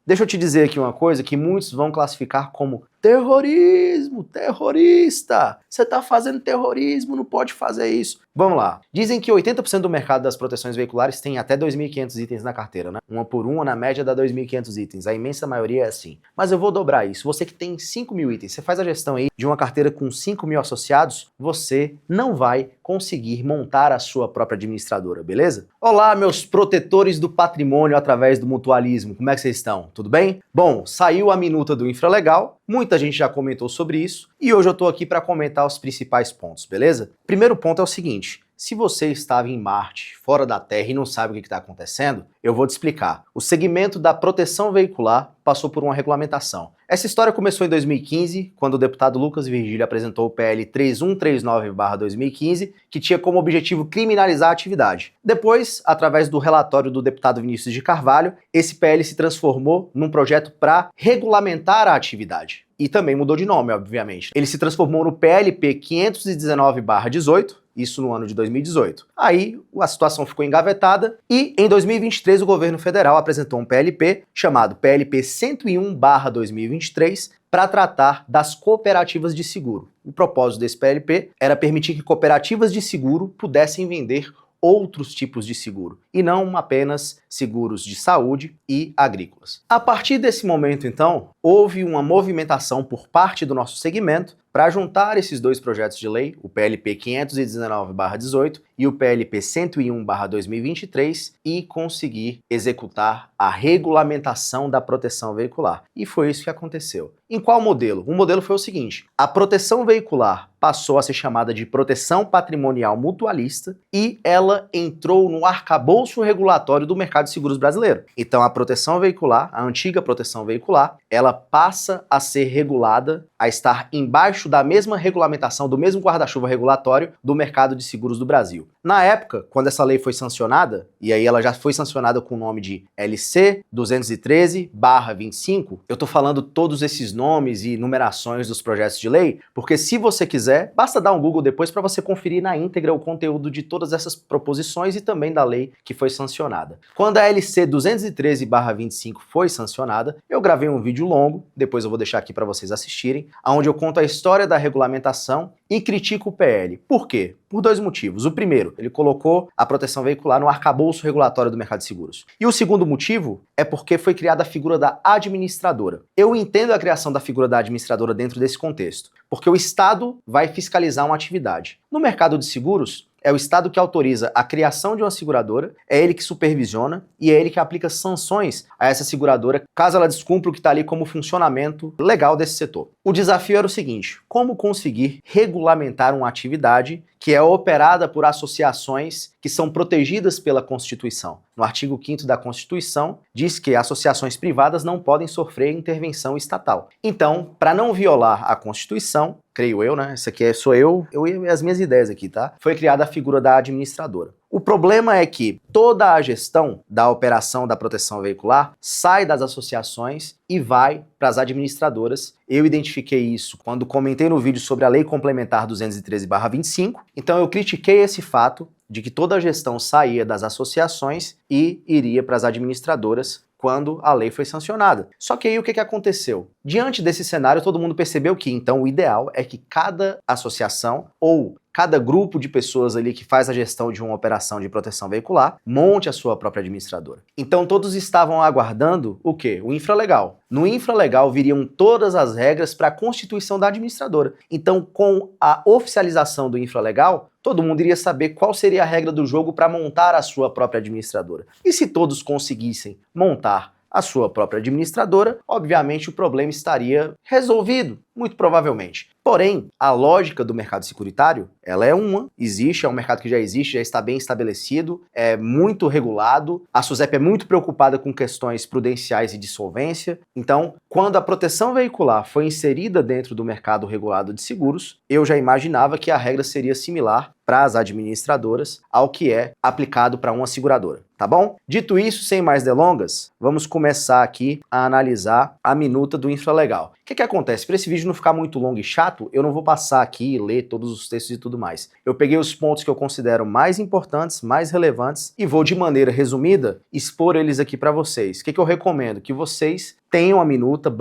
Deixa eu te dizer aqui uma coisa que muitos vão classificar como terrorismo, terrorista. Você tá fazendo terrorismo, não pode fazer isso. Vamos lá. Dizem que 80% do mercado das proteções veiculares tem até 2.500 itens na carteira, né? Uma por uma, na média dá 2.500 itens. A imensa maioria é assim. Mas eu vou dobrar isso. Você que tem 5.000 itens, você faz a gestão aí de uma carteira com 5.000 associados, você não vai conseguir montar a sua própria administradora, beleza? Olá, meus protetores do patrimônio através do mutualismo. Como é que vocês estão? Tudo bem? Bom, saiu a minuta do Infralegal. Muita gente já comentou sobre isso e hoje eu tô aqui para comentar os principais pontos, beleza? Primeiro ponto é o seguinte: se você estava em Marte, fora da Terra e não sabe o que está acontecendo, eu vou te explicar. O segmento da proteção veicular passou por uma regulamentação. Essa história começou em 2015, quando o deputado Lucas Virgílio apresentou o PL 3139/2015, que tinha como objetivo criminalizar a atividade. Depois, através do relatório do deputado Vinícius de Carvalho, esse PL se transformou num projeto para regulamentar a atividade. E também mudou de nome, obviamente. Ele se transformou no PLP 519/18, isso no ano de 2018. Aí a situação ficou engavetada e em 2023 o governo federal apresentou um PLP chamado PLP 101/2023 para tratar das cooperativas de seguro. O propósito desse PLP era permitir que cooperativas de seguro pudessem vender outros tipos de seguro, e não apenas seguros de saúde e agrícolas. A partir desse momento, então, houve uma movimentação por parte do nosso segmento para juntar esses dois projetos de lei, o PLP 519/18 e o PLP 101/2023, e conseguir executar a regulamentação da proteção veicular. E foi isso que aconteceu. Em qual modelo? O modelo foi o seguinte: a proteção veicular passou a ser chamada de proteção patrimonial mutualista e ela entrou no arcabouço regulatório do mercado de seguros brasileiro. Então a proteção veicular, a antiga proteção veicular, ela passa a ser regulada, a estar embaixo da mesma regulamentação, do mesmo guarda-chuva regulatório do mercado de seguros do Brasil. Na época, quando essa lei foi sancionada, e aí ela já foi sancionada com o nome de LC 213/25, eu tô falando todos esses nomes e numerações dos projetos de lei, porque se você quiser, basta dar um Google depois para você conferir na íntegra o conteúdo de todas essas proposições e também da lei que foi sancionada. Quando a LC 213/25 foi sancionada, eu gravei um vídeo longo, depois eu vou deixar aqui para vocês assistirem, onde eu conto a história da regulamentação e critico o PL. Por quê? Por dois motivos. O primeiro, ele colocou a proteção veicular no arcabouço regulatório do mercado de seguros. E o segundo motivo é porque foi criada a figura da administradora. Eu entendo a criação da figura da administradora dentro desse contexto, porque o Estado vai fiscalizar uma atividade. No mercado de seguros, é o Estado que autoriza a criação de uma seguradora, é ele que supervisiona e é ele que aplica sanções a essa seguradora caso ela descumpra o que está ali como funcionamento legal desse setor. O desafio era o seguinte: como conseguir regulamentar uma atividade que é operada por associações que são protegidas pela Constituição. No artigo 5º da Constituição, diz que associações privadas não podem sofrer intervenção estatal. Então, para não violar a Constituição, creio eu, né? Isso aqui sou eu e as minhas ideias aqui, tá? Foi criada a figura da administradora. O problema é que toda a gestão da operação da proteção veicular sai das associações e vai para as administradoras. Eu identifiquei isso quando comentei no vídeo sobre a Lei Complementar 213/25. Então eu critiquei esse fato de que toda a gestão saía das associações e iria para as administradoras quando a lei foi sancionada. Só que aí o que aconteceu? Diante desse cenário, todo mundo percebeu que então o ideal é que cada associação ou cada grupo de pessoas ali que faz a gestão de uma operação de proteção veicular monte a sua própria administradora. Então todos estavam aguardando o quê? O infralegal. No infralegal viriam todas as regras para a constituição da administradora. Então, com a oficialização do infralegal, todo mundo iria saber qual seria a regra do jogo para montar a sua própria administradora. E se todos conseguissem montar a sua própria administradora, obviamente o problema estaria resolvido, muito provavelmente. Porém, a lógica do mercado securitário, ela é existe, é um mercado que já existe, já está bem estabelecido, é muito regulado, a SUSEP é muito preocupada com questões prudenciais e de solvência. Então, quando a proteção veicular foi inserida dentro do mercado regulado de seguros, eu já imaginava que a regra seria similar para as administradoras ao que é aplicado para uma seguradora. tá bom? Dito isso, sem mais delongas, vamos começar aqui a analisar a minuta do infralegal. O que acontece? Para esse vídeo não ficar muito longo e chato, eu não vou passar aqui e ler todos os textos e tudo mais. Eu peguei os pontos que eu considero mais importantes, mais relevantes e vou, de maneira resumida, expor eles aqui para vocês. O que eu recomendo? Que vocês tenham a minuta,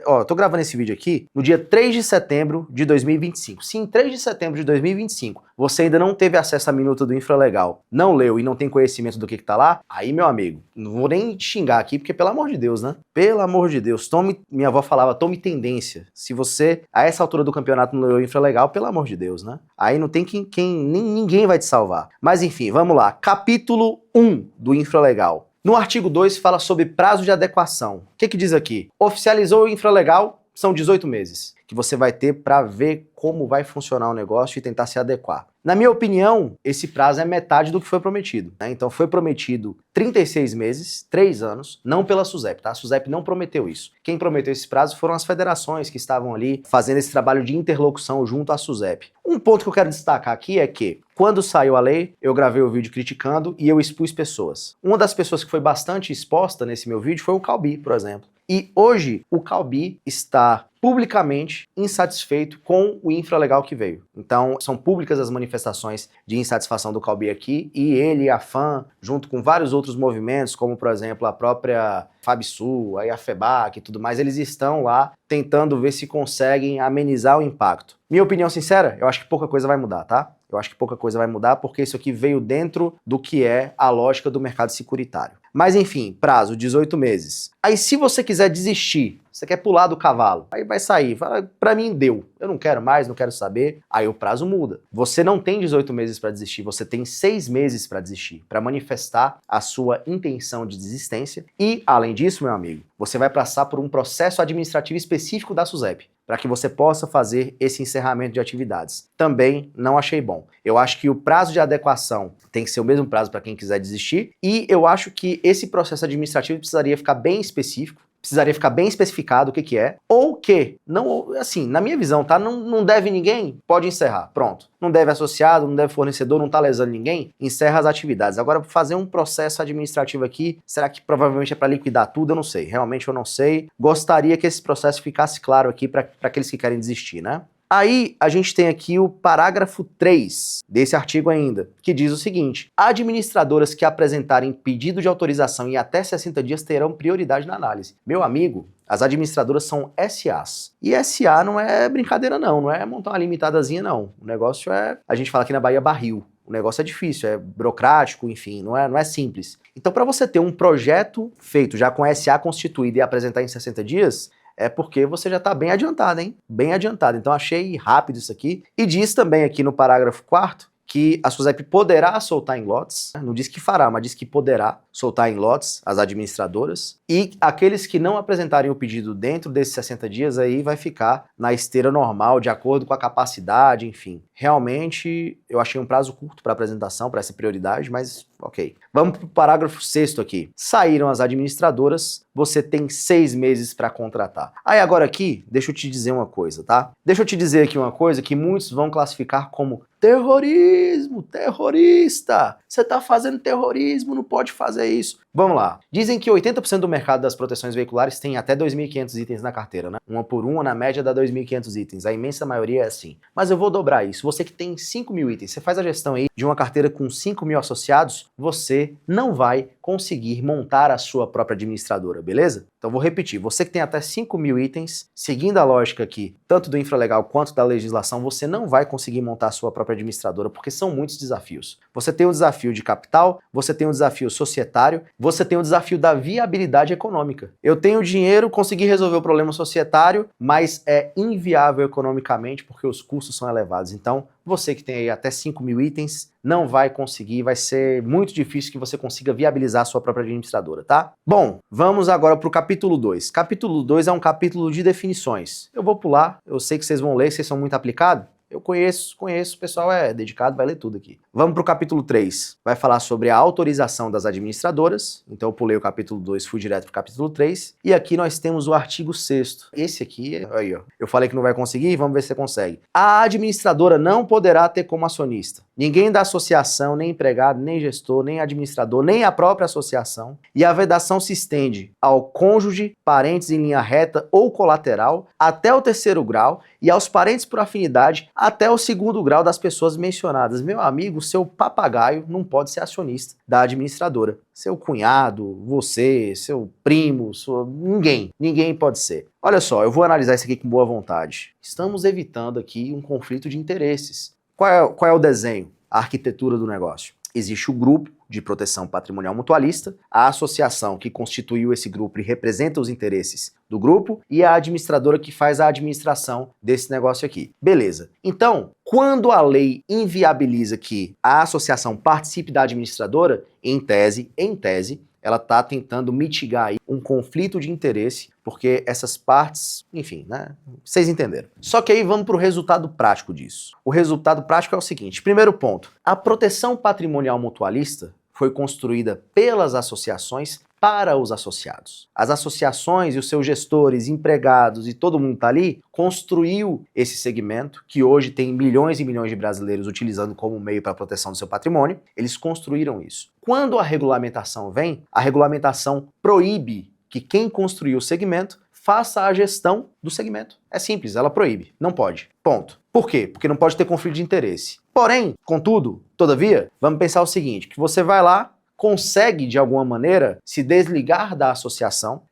eu tô gravando esse vídeo aqui no dia 3 de setembro de 2025. Se em 3 de setembro de 2025 você ainda não teve acesso à minuta do infralegal, não leu e não tem conhecimento do que tá lá, aí, meu amigo, não vou nem te xingar aqui, porque pelo amor de Deus, né? Pelo amor de Deus, minha avó falava, tome tendência. Se você, a essa altura do campeonato, não leu o infralegal, pelo amor de Deus, né? Aí não tem ninguém vai te salvar. Mas enfim, vamos lá. Capítulo 1 do infralegal. No artigo 2 fala sobre prazo de adequação. O que diz aqui? Oficializou o infralegal, são 18 meses que você vai ter para ver como vai funcionar o negócio e tentar se adequar. Na minha opinião, esse prazo é metade do que foi prometido, né? Então foi prometido 36 meses, 3 anos, não pela SUSEP, tá? A SUSEP não prometeu isso. Quem prometeu esse prazo foram as federações que estavam ali fazendo esse trabalho de interlocução junto à SUSEP. Um ponto que eu quero destacar aqui é que, quando saiu a lei, eu gravei o vídeo criticando e eu expus pessoas. Uma das pessoas que foi bastante exposta nesse meu vídeo foi o Calbi, por exemplo. E hoje o Calbi está publicamente insatisfeito com o infralegal que veio. Então, são públicas as manifestações de insatisfação do Calbi aqui, e ele e a FAM, junto com vários outros movimentos, como, por exemplo, a própria FABSU, a FEBAC e tudo mais, eles estão lá tentando ver se conseguem amenizar o impacto. Minha opinião sincera, eu acho que pouca coisa vai mudar, tá? Eu acho que pouca coisa vai mudar porque isso aqui veio dentro do que é a lógica do mercado securitário. Mas enfim, prazo, 18 meses. Aí se você quiser desistir, você quer pular do cavalo, aí vai sair, fala, pra mim deu, eu não quero mais, não quero saber, aí o prazo muda. Você não tem 18 meses para desistir, você tem 6 meses para desistir, para manifestar a sua intenção de desistência e, além disso, meu amigo, você vai passar por um processo administrativo específico da SUSEP, para que você possa fazer esse encerramento de atividades. Também não achei bom. Eu acho que o prazo de adequação tem que ser o mesmo prazo para quem quiser desistir, e eu acho que esse processo administrativo precisaria ficar bem específico, precisaria ficar bem especificado o que é, ou que, não, assim, na minha visão, tá? Não deve ninguém, pode encerrar, pronto. Não deve associado, não deve fornecedor, não tá lesando ninguém, encerra as atividades. Agora, fazer um processo administrativo aqui, será que provavelmente é para liquidar tudo? Eu não sei, realmente eu não sei. Gostaria que esse processo ficasse claro aqui para aqueles que querem desistir, né? Aí a gente tem aqui o parágrafo 3 desse artigo ainda, que diz o seguinte: administradoras que apresentarem pedido de autorização em até 60 dias terão prioridade na análise. Meu amigo, as administradoras são SAs. E SA não é brincadeira não é montar uma limitadazinha não. O negócio é, a gente fala aqui na Bahia, barril. O negócio é difícil, é burocrático, enfim, não é simples. Então, para você ter um projeto feito já com SA constituído e apresentar em 60 dias, é porque você já está bem adiantado, hein? Bem adiantado. Então achei rápido isso aqui. E diz também aqui no parágrafo 4º que a SUSEP poderá soltar em lotes, não diz que fará, mas diz que poderá soltar em lotes as administradoras, e aqueles que não apresentarem o pedido dentro desses 60 dias aí vai ficar na esteira normal, de acordo com a capacidade, enfim. Realmente, eu achei um prazo curto para apresentação, para essa prioridade, mas ok. Vamos para o parágrafo 6º aqui. Saíram as administradoras, você tem 6 meses para contratar. Aí agora aqui, deixa eu te dizer uma coisa, tá? Deixa eu te dizer aqui uma coisa que muitos vão classificar como terrorismo, terrorista. Você tá fazendo terrorismo, não pode fazer isso. Vamos lá. Dizem que 80% do mercado das proteções veiculares tem até 2.500 itens na carteira, né? Uma por uma, na média dá 2.500 itens. A imensa maioria é assim. Mas eu vou dobrar isso. Você que tem 5.000 itens, você faz a gestão aí de uma carteira com 5.000 associados, você não vai conseguir montar a sua própria administradora, beleza? Então vou repetir. Você que tem até 5.000 itens, seguindo a lógica aqui, tanto do infralegal quanto da legislação, você não vai conseguir montar a sua própria administradora, porque são muitos desafios. Você tem o desafio de capital, você tem o desafio societário, você tem o desafio da viabilidade econômica. Eu tenho dinheiro, consegui resolver o problema societário, mas é inviável economicamente porque os custos são elevados. Então, você que tem aí até 5.000 itens, não vai conseguir, vai ser muito difícil que você consiga viabilizar a sua própria administradora, tá? Bom, vamos agora para o capítulo 2. Capítulo 2 é um capítulo de definições. Eu vou pular, eu sei que vocês vão ler, vocês são muito aplicados. Eu conheço, o pessoal é dedicado, vai ler tudo aqui. Vamos para o capítulo 3. Vai falar sobre a autorização das administradoras. Então eu pulei o capítulo 2, fui direto para o capítulo 3. E aqui nós temos o artigo 6º. Esse aqui, aí ó, eu falei que não vai conseguir, vamos ver se você consegue. A administradora não poderá ter como acionista ninguém da associação, nem empregado, nem gestor, nem administrador, nem a própria associação. E a vedação se estende ao cônjuge, parentes em linha reta ou colateral, até o 3º grau, e aos parentes por afinidade, até o 2º grau das pessoas mencionadas. Meu amigo, seu papagaio não pode ser acionista da administradora. Seu cunhado, você, seu primo, ninguém pode ser. Olha só, eu vou analisar isso aqui com boa vontade. Estamos evitando aqui um conflito de interesses. Qual é o desenho, a arquitetura do negócio? Existe o grupo de proteção patrimonial mutualista, a associação que constituiu esse grupo e representa os interesses do grupo e a administradora que faz a administração desse negócio aqui. Beleza. Então, quando a lei inviabiliza que a associação participe da administradora, em tese, ela está tentando mitigar aí um conflito de interesse, porque essas partes, enfim, né? Vocês entenderam. Só que aí vamos para o resultado prático disso. O resultado prático é o seguinte: primeiro ponto, a proteção patrimonial mutualista foi construída pelas associações para os associados. As associações e os seus gestores, empregados e todo mundo tá ali, construiu esse segmento, que hoje tem milhões e milhões de brasileiros utilizando como meio para a proteção do seu patrimônio. Eles construíram isso. Quando a regulamentação vem, a regulamentação proíbe que quem construiu o segmento faça a gestão do segmento. É simples, ela proíbe, não pode. Ponto. Por quê? Porque não pode ter conflito de interesse. Porém, contudo, todavia, vamos pensar o seguinte, que você vai lá, consegue, de alguma maneira, se desligar da associação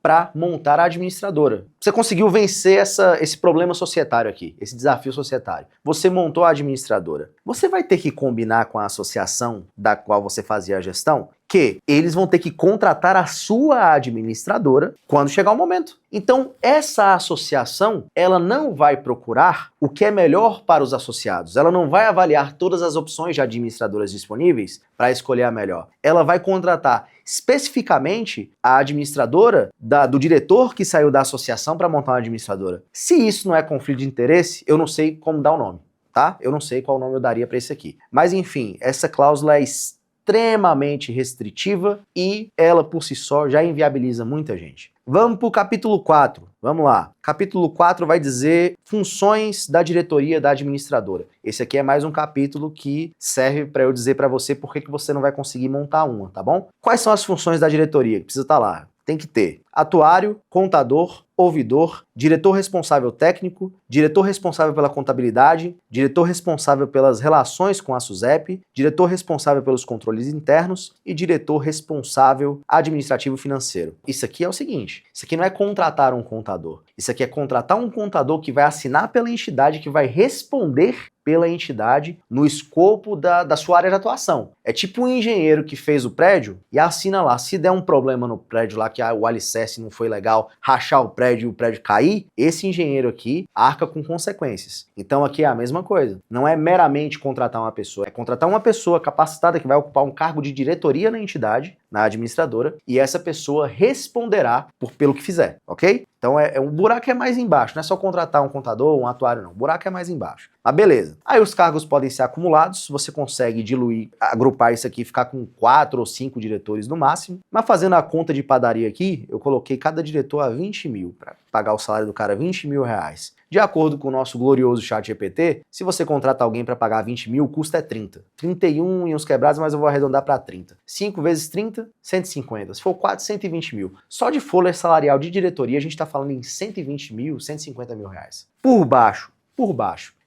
para montar a administradora. Você conseguiu vencer esse problema societário aqui, esse desafio societário. Você montou a administradora. Você vai ter que combinar com a associação da qual você fazia a gestão que eles vão ter que contratar a sua administradora quando chegar o momento. Então, essa associação, ela não vai procurar o que é melhor para os associados. Ela não vai avaliar todas as opções de administradoras disponíveis para escolher a melhor. Ela vai contratar especificamente a administradora do diretor que saiu da associação para montar uma administradora. Se isso não é conflito de interesse, eu não sei como dar o nome, tá? Eu não sei qual nome eu daria para isso aqui. Mas enfim, essa cláusula é extremamente restritiva e ela por si só já inviabiliza muita gente. Vamos para o capítulo 4. Vamos lá. Capítulo 4 vai dizer funções da diretoria da administradora. Esse aqui é mais um capítulo que serve para eu dizer para você por que você não vai conseguir montar uma, tá bom? Quais são as funções da diretoria? Precisa estar lá. Tem que ter atuário, contador, ouvidor, diretor responsável técnico, diretor responsável pela contabilidade, diretor responsável pelas relações com a SUSEP, diretor responsável pelos controles internos e diretor responsável administrativo financeiro. Isso aqui é o seguinte, isso aqui não é contratar um contador, isso aqui é contratar um contador que vai assinar pela entidade, que vai responder pela entidade no escopo da sua área de atuação. É tipo um engenheiro que fez o prédio e assina lá, se der um problema no prédio lá, que o alicerce não foi legal, rachar o prédio e o prédio cair, esse engenheiro aqui arca com consequências. Então aqui é a mesma coisa. Não é meramente contratar uma pessoa, é contratar uma pessoa capacitada que vai ocupar um cargo de diretoria na entidade, na administradora, e essa pessoa responderá pelo que fizer, ok? Então o buraco é mais embaixo, não é só contratar um contador, um atuário não, o buraco é mais embaixo. Mas beleza. Aí os cargos podem ser acumulados, você consegue diluir, agrupar isso aqui, ficar com 4 ou 5 diretores no máximo, mas fazendo a conta de padaria aqui, eu coloquei cada diretor a 20 mil, para pagar o salário do cara 20 mil reais. De acordo com o nosso glorioso chat GPT, se você contrata alguém para pagar 20 mil, o custo é 30. 31 e uns quebrados, mas eu vou arredondar para 30. 5 vezes 30, 150. Se for 4, 120 mil. Só de folha salarial de diretoria, a gente está falando em 120 mil, 150 mil reais. Por baixo.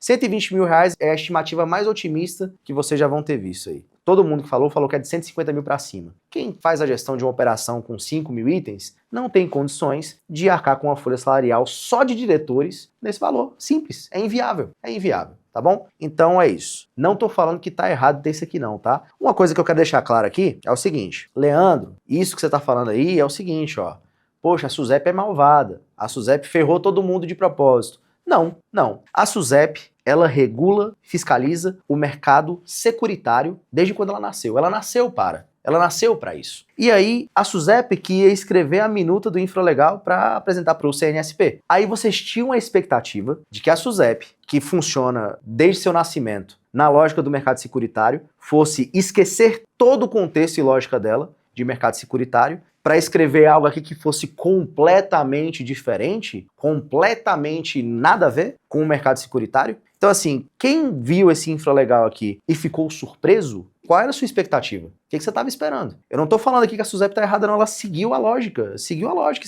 120 mil reais é a estimativa mais otimista que vocês já vão ter visto aí. Todo mundo que falou que é de 150 mil para cima. Quem faz a gestão de uma operação com 5 mil itens não tem condições de arcar com uma folha salarial só de diretores nesse valor. Simples, é inviável, tá bom? Então é isso. Não tô falando que tá errado desse aqui não, tá? Uma coisa que eu quero deixar claro aqui é o seguinte, Leandro, isso que você tá falando aí é o seguinte, ó. Poxa, a SUSEP é malvada, a SUSEP ferrou todo mundo de propósito. Não. A SUSEP, ela regula, fiscaliza o mercado securitário desde quando ela nasceu. Ela nasceu para. Ela nasceu para isso. E aí, a SUSEP que ia escrever a minuta do infralegal para apresentar para o CNSP. Aí vocês tinham a expectativa de que a SUSEP, que funciona desde seu nascimento na lógica do mercado securitário, fosse esquecer todo o contexto e lógica dela de mercado securitário para escrever algo aqui que fosse completamente diferente, completamente nada a ver com o mercado securitário. Então, assim, quem viu esse infralegal aqui e ficou surpreso, qual era a sua expectativa? O que você estava esperando? Eu não estou falando aqui que a SUSEP está errada, não. Ela seguiu a lógica. Isso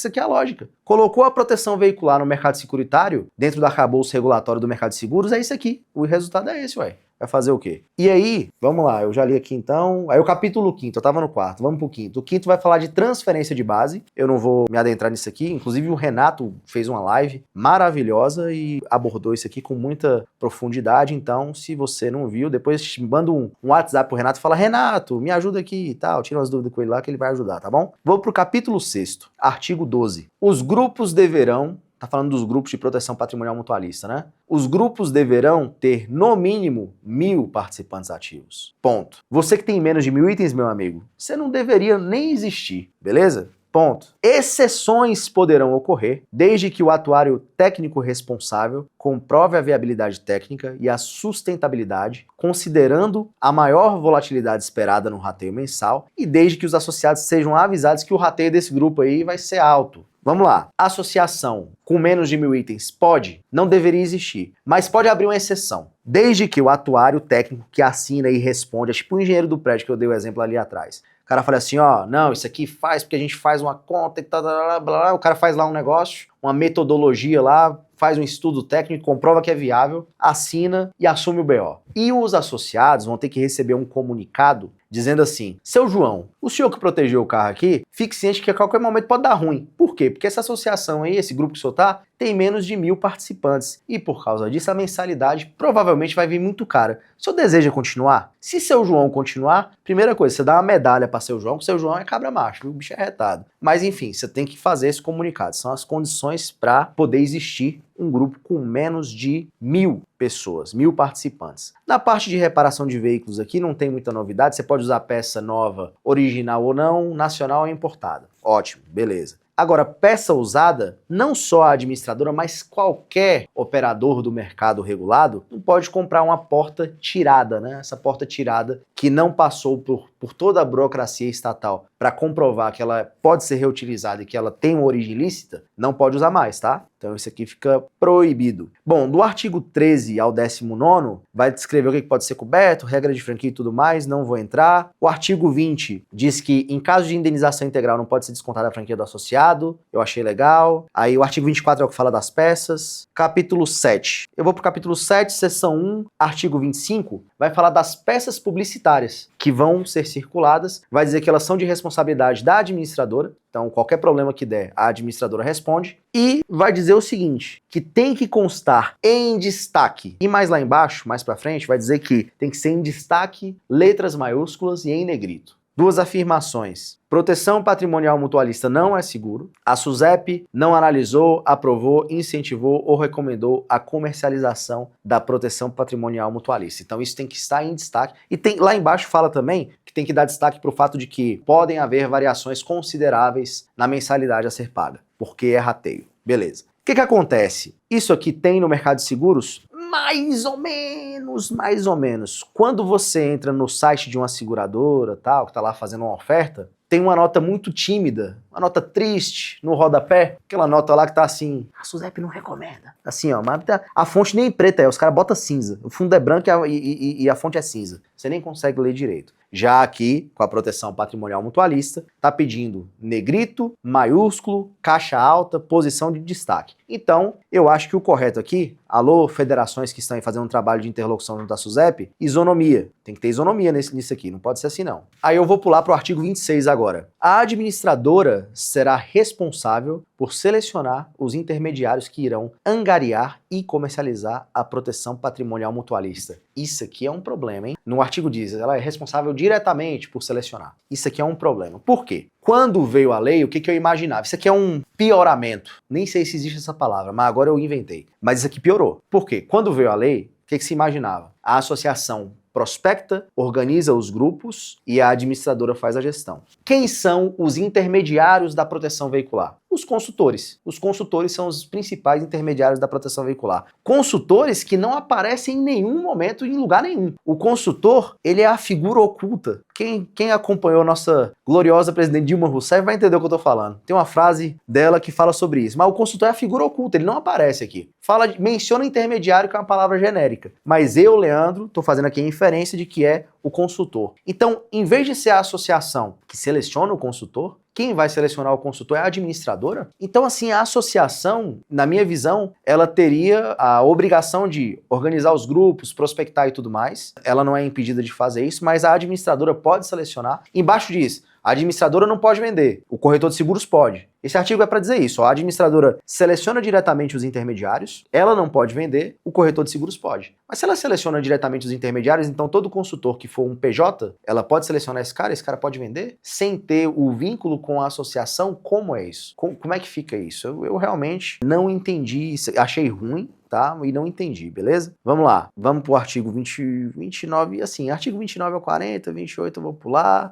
aqui é a lógica. Colocou a proteção veicular no mercado securitário, dentro do arcabouço regulatório do mercado de seguros, é isso aqui. O resultado é esse, ué. Vai fazer o quê? E aí, vamos lá, eu já li aqui então. Aí o capítulo 5º, eu tava no 4º, vamos pro 5º. O 5º vai falar de transferência de base. Eu não vou me adentrar nisso aqui. Inclusive o Renato fez uma live maravilhosa e abordou isso aqui com muita profundidade. Então, se você não viu, depois manda um WhatsApp pro Renato e fala: Renato, me ajuda aqui e tal. Tira umas dúvidas com ele lá que ele vai ajudar, tá bom? Vou pro capítulo 6º, artigo 12. Os grupos deverão... Tá falando dos grupos de proteção patrimonial mutualista, né? Os grupos deverão ter, no mínimo, 1.000 participantes ativos. Ponto. Você que tem menos de 1.000 itens, meu amigo, você não deveria nem existir, beleza? Ponto. Exceções poderão ocorrer desde que o atuário técnico responsável comprove a viabilidade técnica e a sustentabilidade, considerando a maior volatilidade esperada no rateio mensal e desde que os associados sejam avisados que o rateio desse grupo aí vai ser alto. Vamos lá. Associação com menos de 1.000 itens pode? Não deveria existir. Mas pode abrir uma exceção. Desde que o atuário técnico que assina e responde, é tipo o engenheiro do prédio que eu dei o exemplo ali atrás. O cara fala assim, ó, não, isso aqui faz porque a gente faz uma conta e tal, blá, blá, blá. O cara faz lá um negócio, uma metodologia lá, faz um estudo técnico, comprova que é viável, assina e assume o BO. E os associados vão ter que receber um comunicado dizendo assim, seu João, o senhor que protegeu o carro aqui, fique ciente que a qualquer momento pode dar ruim. Por quê? Porque essa associação aí, esse grupo que o senhor tá, tem menos de 1.000 participantes. E por causa disso, a mensalidade provavelmente vai vir muito cara. O senhor deseja continuar? Se seu João continuar, primeira coisa, você dá uma medalha para seu João, porque seu João é cabra macho, o bicho é retado. Mas enfim, você tem que fazer esse comunicado. São as condições para poder existir um grupo com menos de 1.000 pessoas, 1.000 participantes. Na parte de reparação de veículos aqui não tem muita novidade, você pode usar peça nova, original ou não, nacional ou importada. Ótimo, beleza. Agora, peça usada, não só a administradora, mas qualquer operador do mercado regulado não pode comprar uma porta tirada, né? Essa porta tirada que não passou por toda a burocracia estatal para comprovar que ela pode ser reutilizada e que ela tem uma origem ilícita, não pode usar mais, tá? Então isso aqui fica proibido. Bom, do artigo 13 ao 19º, vai descrever o que pode ser coberto, regra de franquia e tudo mais, não vou entrar. O artigo 20 diz que em caso de indenização integral não pode ser descontada a franquia do associado, eu achei legal. Aí o artigo 24 é o que fala das peças. Capítulo 7. Eu vou pro capítulo 7, seção 1, artigo 25, vai falar das peças publicitárias que vão ser circuladas, vai dizer que elas são de responsabilidade da administradora, então qualquer problema que der, a administradora responde, e vai dizer o seguinte, que tem que constar em destaque, e mais lá embaixo, mais pra frente, vai dizer que tem que ser em destaque, letras maiúsculas e em negrito. Duas afirmações. Proteção patrimonial mutualista não é seguro. A SUSEP não analisou, aprovou, incentivou ou recomendou a comercialização da proteção patrimonial mutualista. Então isso tem que estar em destaque. E tem, lá embaixo fala também que tem que dar destaque para o fato de que podem haver variações consideráveis na mensalidade a ser paga, porque é rateio. Beleza. O que acontece? Isso aqui tem no mercado de seguros? Mais ou menos. Quando você entra no site de uma seguradora, tal, que tá lá fazendo uma oferta, tem uma nota muito tímida, uma nota triste no rodapé, aquela nota lá que tá assim, a SUSEP não recomenda. Assim, ó, mas a fonte nem preta é, os caras botam cinza. O fundo é branco e a fonte é cinza. Você nem consegue ler direito. Já aqui, com a proteção patrimonial mutualista, tá pedindo negrito, maiúsculo, caixa alta, posição de destaque. Então, eu acho que o correto aqui, alô, federações que estão aí fazendo um trabalho de interlocução junto à SUSEP, isonomia. Tem que ter isonomia nisso aqui, não pode ser assim não. Aí eu vou pular pro artigo 26 agora. A administradora será responsável por selecionar os intermediários que irão angariar e comercializar a proteção patrimonial mutualista. Isso aqui é um problema, hein? No artigo diz, ela é responsável diretamente por selecionar. Isso aqui é um problema. Por quê? Quando veio a lei, o que eu imaginava? Isso aqui é um pioramento. Nem sei se existe essa palavra, mas agora eu inventei. Mas isso aqui piorou. Por quê? Quando veio a lei, o que se imaginava? A associação prospecta, organiza os grupos e a administradora faz a gestão. Quem são os intermediários da proteção veicular? Os consultores. Os consultores são os principais intermediários da proteção veicular. Consultores que não aparecem em nenhum momento, em lugar nenhum. O consultor, ele é a figura oculta. Quem acompanhou nossa gloriosa presidente Dilma Rousseff vai entender o que eu tô falando. Tem uma frase dela que fala sobre isso. Mas o consultor é a figura oculta, ele não aparece aqui. Menciona intermediário, que é uma palavra genérica. Mas eu, Leandro, tô fazendo aqui a inferência de que é o consultor. Então, em vez de ser a associação que seleciona o consultor, quem vai selecionar o consultor é a administradora? Então, assim, a associação, na minha visão, ela teria a obrigação de organizar os grupos, prospectar e tudo mais. Ela não é impedida de fazer isso, mas a administradora pode selecionar. Embaixo diz, a administradora não pode vender, o corretor de seguros pode. Esse artigo é para dizer isso, ó, a administradora seleciona diretamente os intermediários, ela não pode vender, o corretor de seguros pode. Mas se ela seleciona diretamente os intermediários, então todo consultor que for um PJ, ela pode selecionar esse cara pode vender, sem ter o vínculo com a associação. Como é isso? Como é que fica isso? Eu realmente não entendi isso, achei ruim, tá? E não entendi, beleza? Vamos lá, vamos pro artigo 29, assim, artigo 29 ao 40, 28 eu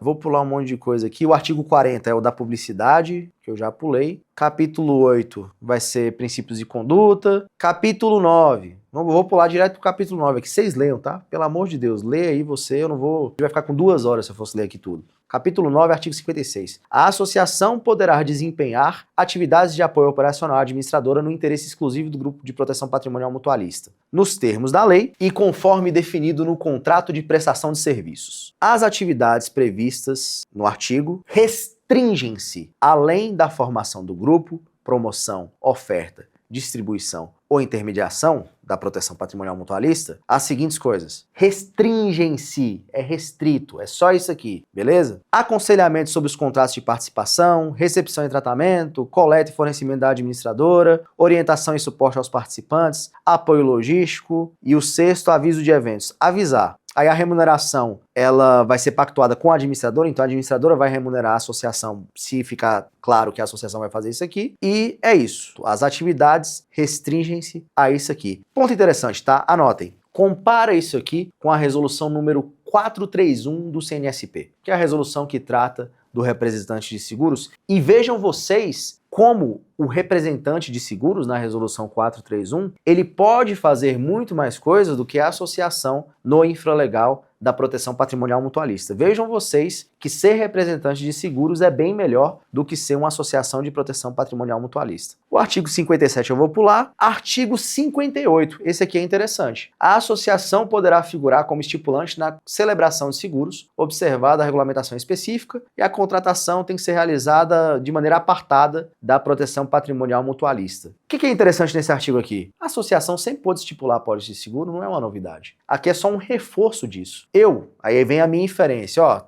vou pular um monte de coisa aqui. O artigo 40 é o da publicidade, que eu já pulei. Capítulo 8 vai ser princípios de conduta. Capítulo 9, vou pular direto pro capítulo 9 aqui, vocês leiam, tá? Pelo amor de Deus, leia aí você, eu não vou... A gente vai ficar com 2 horas se eu fosse ler aqui tudo. Capítulo 9, artigo 56. A associação poderá desempenhar atividades de apoio operacional à administradora no interesse exclusivo do grupo de proteção patrimonial mutualista, nos termos da lei e conforme definido no contrato de prestação de serviços. As atividades previstas no artigo restringem-se, além da formação do grupo, promoção, oferta, distribuição ou intermediação da proteção patrimonial mutualista, as seguintes coisas. Restringem-se, é restrito, é só isso aqui, beleza? Aconselhamento sobre os contratos de participação, recepção e tratamento, coleta e fornecimento da administradora, orientação e suporte aos participantes, apoio logístico e o 6º, aviso de eventos. Avisar. Aí a remuneração, ela vai ser pactuada com a administradora, então a administradora vai remunerar a associação se ficar claro que a associação vai fazer isso aqui. E é isso. As atividades restringem-se a isso aqui. Ponto interessante, tá? Anotem. Compara isso aqui com a resolução número 431 do CNSP, que é a resolução que trata do representante de seguros. E vejam vocês como o representante de seguros, na resolução 431, ele pode fazer muito mais coisas do que a associação no infralegal da proteção patrimonial mutualista. Vejam vocês que ser representante de seguros é bem melhor do que ser uma associação de proteção patrimonial mutualista. O artigo 57 eu vou pular. Artigo 58, esse aqui é interessante. A associação poderá figurar como estipulante na celebração de seguros, observada a regulamentação específica, e a contratação tem que ser realizada de maneira apartada da proteção patrimonial mutualista. O que é interessante nesse artigo aqui? A associação sempre pode estipular apólice de seguro, não é uma novidade. Aqui é só um reforço disso. Aí vem a minha inferência, ó,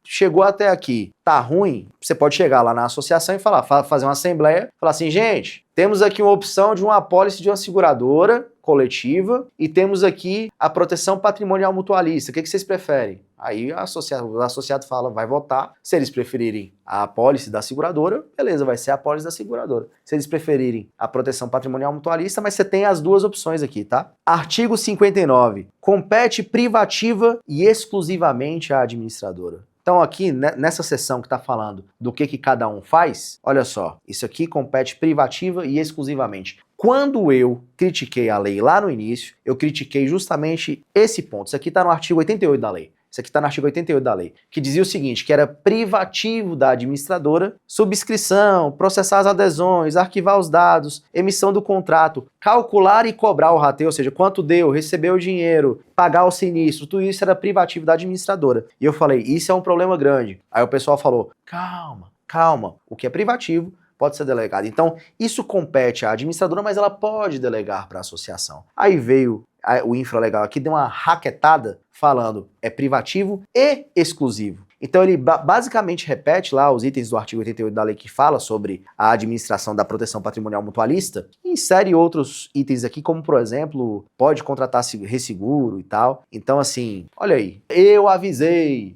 chegou até aqui, tá ruim, você pode chegar lá na associação e fazer uma assembleia, falar assim, gente, temos aqui uma opção de uma apólice de uma seguradora coletiva e temos aqui a proteção patrimonial mutualista, o que vocês preferem? Aí o associado fala, vai votar, se eles preferirem a apólice da seguradora, beleza, vai ser a apólice da seguradora. Se eles preferirem a proteção patrimonial mutualista, mas você tem as duas opções aqui, tá? Artigo 59, compete privativa e exclusivamente à administradora. Então aqui, nessa seção que está falando do que cada um faz, olha só, isso aqui compete privativa e exclusivamente. Quando eu critiquei a lei lá no início, eu critiquei justamente esse ponto. Isso aqui está no artigo 88 da lei. Isso aqui está no artigo 88 da lei, que dizia o seguinte, que era privativo da administradora, subscrição, processar as adesões, arquivar os dados, emissão do contrato, calcular e cobrar o rateio, ou seja, quanto deu, receber o dinheiro, pagar o sinistro, tudo isso era privativo da administradora. E eu falei, isso é um problema grande. Aí o pessoal falou, calma, o que é privativo pode ser delegado. Então, isso compete à administradora, mas ela pode delegar para a associação. Aí veio o infralegal aqui, deu uma raquetada falando é privativo e exclusivo. Então ele basicamente repete lá os itens do artigo 88 da lei que fala sobre a administração da proteção patrimonial mutualista e insere outros itens aqui, como por exemplo, pode contratar resseguro e tal. Então assim, olha aí, eu avisei.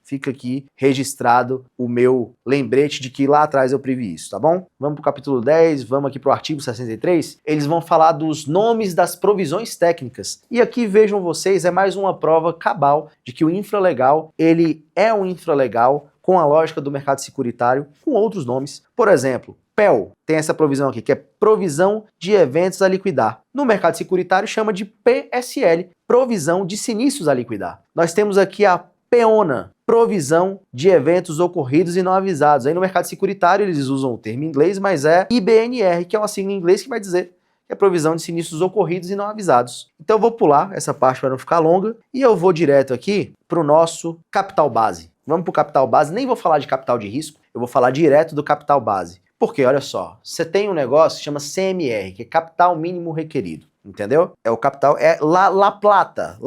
fica aqui registrado o meu lembrete de que lá atrás eu previ isso, tá bom? Vamos pro capítulo 10, vamos aqui pro artigo 63. Eles vão falar dos nomes das provisões técnicas. E aqui, vejam vocês, é mais uma prova cabal de que o infralegal, ele é um infralegal com a lógica do mercado securitário, com outros nomes. Por exemplo, PEL, tem essa provisão aqui, que é provisão de eventos a liquidar. No mercado securitário chama de PSL, provisão de sinistros a liquidar. Nós temos aqui a PEONA, provisão de eventos ocorridos e não avisados. Aí no mercado securitário eles usam o termo em inglês, mas é IBNR, que é uma sigla em inglês que vai dizer que é provisão de sinistros ocorridos e não avisados. Então eu vou pular essa parte para não ficar longa e eu vou direto aqui para o nosso capital base. Vamos para o capital base, nem vou falar de capital de risco, eu vou falar direto do capital base. Porque, olha só, você tem um negócio que chama CMR, que é capital mínimo requerido, entendeu? É o capital, é La Plata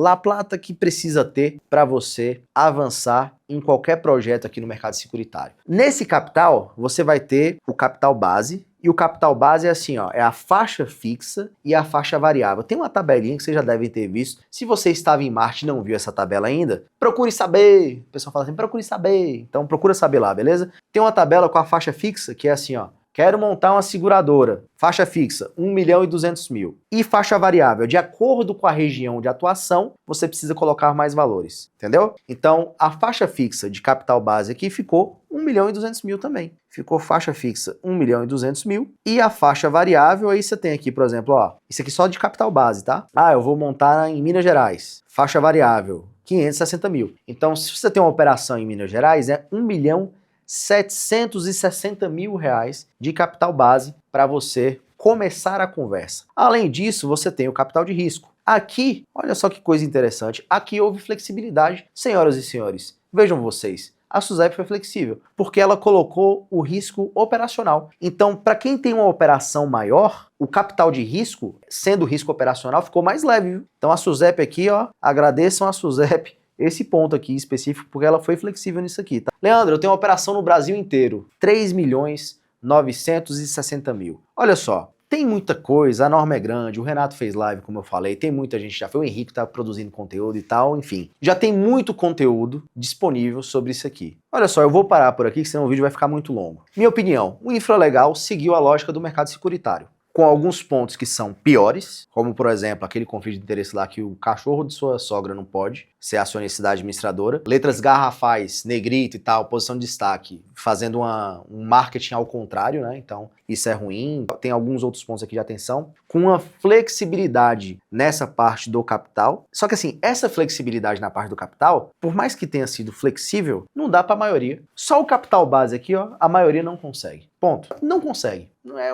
que precisa ter para você avançar em qualquer projeto aqui no mercado securitário. Nesse capital, você vai ter o capital base, e o capital base é assim, ó, é a faixa fixa e a faixa variável. Tem uma tabelinha que vocês já devem ter visto. Se você estava em Marte e não viu essa tabela ainda, procure saber. O pessoal fala assim, procure saber. Então procura saber lá, beleza? Tem uma tabela com a faixa fixa que é assim, ó. Quero montar uma seguradora. Faixa fixa, 1.200.000. E faixa variável, de acordo com a região de atuação, você precisa colocar mais valores, entendeu? Então, a faixa fixa de capital base aqui ficou 1.200.000 também. Ficou faixa fixa 1.200.000. E a faixa variável, aí você tem aqui, por exemplo, ó, isso aqui só de capital base, tá? Ah, eu vou montar em Minas Gerais. Faixa variável, 560.000. Então, se você tem uma operação em Minas Gerais, é 1.760.000 reais de capital base para você começar a conversa. Além disso, você tem o capital de risco. Aqui, olha só que coisa interessante, aqui houve flexibilidade. Senhoras e senhores, vejam vocês, a SUSEP foi flexível, porque ela colocou o risco operacional. Então, para quem tem uma operação maior, o capital de risco, sendo risco operacional, ficou mais leve, viu? Então a SUSEP aqui, ó, agradeçam a SUSEP esse ponto aqui específico, porque ela foi flexível nisso aqui, tá? Leandro, eu tenho uma operação no Brasil inteiro, 3.960.000. Olha só, tem muita coisa, a norma é grande, o Renato fez live, como eu falei, tem muita gente, já foi o Henrique que tá produzindo conteúdo e tal, enfim. Já tem muito conteúdo disponível sobre isso aqui. Olha só, eu vou parar por aqui, senão o vídeo vai ficar muito longo. Minha opinião, o infralegal seguiu a lógica do mercado securitário, com alguns pontos que são piores, como por exemplo, aquele conflito de interesse lá que o cachorro de sua sogra não pode ser acionista da administradora, letras garrafais, negrito e tal, posição de destaque, fazendo um marketing ao contrário, né? Então isso é ruim. Tem alguns outros pontos aqui de atenção, com uma flexibilidade nessa parte do capital. Só que assim, essa flexibilidade na parte do capital, por mais que tenha sido flexível, não dá para a maioria. Só o capital base aqui, ó, a maioria não consegue. Ponto. Não consegue.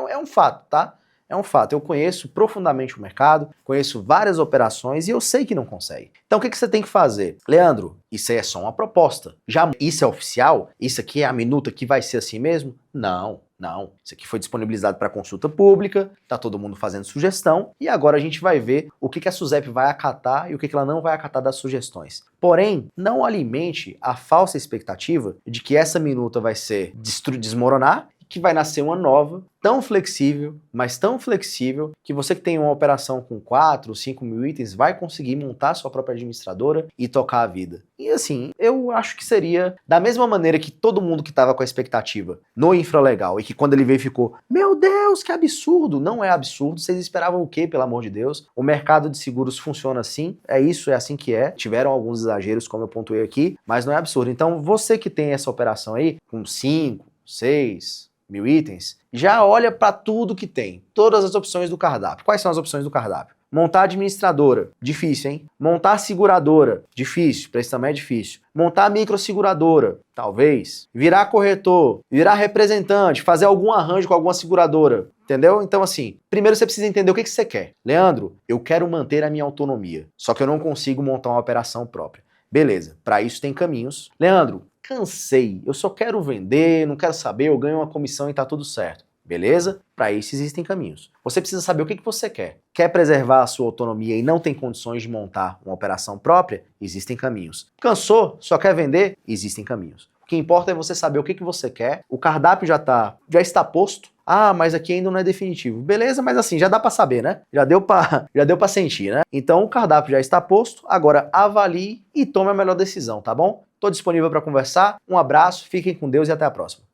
É um fato, tá? É um fato, eu conheço profundamente o mercado, conheço várias operações e eu sei que não consegue. Então o que você tem que fazer? Leandro, isso aí é só uma proposta. Já isso é oficial? Isso aqui é a minuta que vai ser assim mesmo? Não. Isso aqui foi disponibilizado para consulta pública, tá todo mundo fazendo sugestão e agora a gente vai ver o que a SUSEP vai acatar e o que ela não vai acatar das sugestões. Porém, não alimente a falsa expectativa de que essa minuta vai ser desmoronar, que vai nascer uma nova, tão flexível, mas tão flexível, que você que tem uma operação com 4 ou 5 mil itens vai conseguir montar sua própria administradora e tocar a vida. E assim, eu acho que seria da mesma maneira que todo mundo que estava com a expectativa no infralegal e que quando ele veio ficou, meu Deus, que absurdo! Não é absurdo, vocês esperavam o quê, pelo amor de Deus? O mercado de seguros funciona assim, é isso, é assim que é. Tiveram alguns exageros, como eu pontuei aqui, mas não é absurdo. Então, você que tem essa operação aí, com 5, 6 mil itens, já olha para tudo que tem, todas as opções do cardápio. Quais são as opções do cardápio? Montar administradora, difícil, hein? Montar seguradora, difícil, para isso também é difícil. Montar microseguradora, talvez. Virar corretor, virar representante, fazer algum arranjo com alguma seguradora, entendeu? Então assim, primeiro você precisa entender o que você quer. Leandro, eu quero manter a minha autonomia, só que eu não consigo montar uma operação própria. Beleza, para isso tem caminhos. Leandro, cansei, eu só quero vender, não quero saber, eu ganho uma comissão e tá tudo certo. Beleza? Para isso existem caminhos. Você precisa saber o que você quer. Quer preservar a sua autonomia e não tem condições de montar uma operação própria? Existem caminhos. Cansou? Só quer vender? Existem caminhos. O que importa é você saber o que você quer. O cardápio já está posto. Ah, mas aqui ainda não é definitivo. Beleza, mas assim, já dá para saber, né? Já deu para sentir, né? Então o cardápio já está posto, agora avalie e tome a melhor decisão, tá bom? Estou disponível para conversar. Um abraço, fiquem com Deus e até a próxima.